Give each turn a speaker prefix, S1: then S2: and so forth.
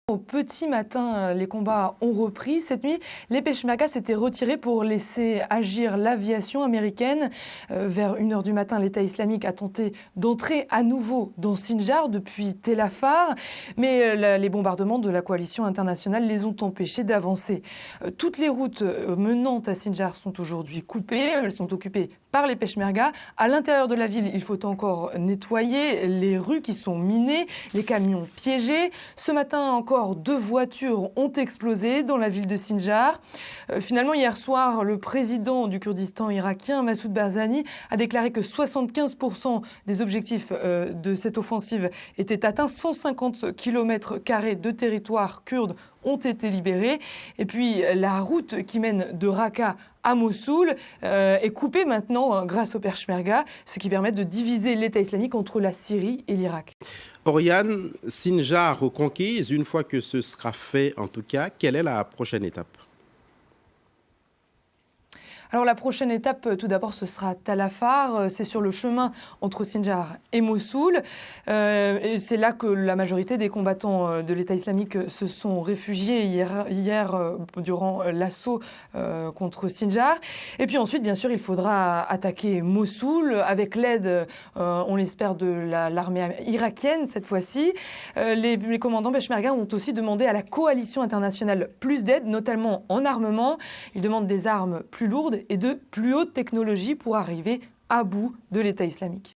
S1: Au petit matin, les combats ont repris. Cette nuit, les Peshmerga s'étaient retirés pour laisser agir l'aviation américaine. Vers 1h du matin, l'État islamique a tenté d'entrer à nouveau dans Sinjar depuis Tel Afar. Mais les bombardements de la coalition internationale les ont empêchés d'avancer. Toutes les routes menant à Sinjar sont aujourd'hui coupées. Elles sont occupées par les Peshmerga. À l'intérieur de la ville, il faut encore nettoyer les rues qui sont minées, les camions piégés. Ce matin encore, 2 voitures ont explosé dans la ville de Sinjar. Finalement, hier soir, le président du Kurdistan irakien, Massoud Barzani, a déclaré que 75% des objectifs de cette offensive étaient atteints. 150 km² de territoire kurde ont été libérés. Et puis, la route qui mène de Raqqa à Mossoul est coupée maintenant grâce aux Peshmerga, ce qui permet de diviser l'État islamique entre la Syrie et l'Irak.
S2: Oriane, Sinjar reconquise, une fois que ce sera fait en tout cas, quelle est la prochaine étape ?
S1: Alors la prochaine étape, tout d'abord, ce sera Tel Afar. C'est sur le chemin entre Sinjar et Mossoul. Et c'est là que la majorité des combattants de l'État islamique se sont réfugiés hier durant l'assaut contre Sinjar. Et puis ensuite, bien sûr, il faudra attaquer Mossoul avec l'aide, on l'espère, de l'armée irakienne cette fois-ci. Les commandants Peshmerga ont aussi demandé à la coalition internationale plus d'aide, notamment en armement. Ils demandent des armes plus lourdes et de plus haute technologie pour arriver à bout de l'État islamique.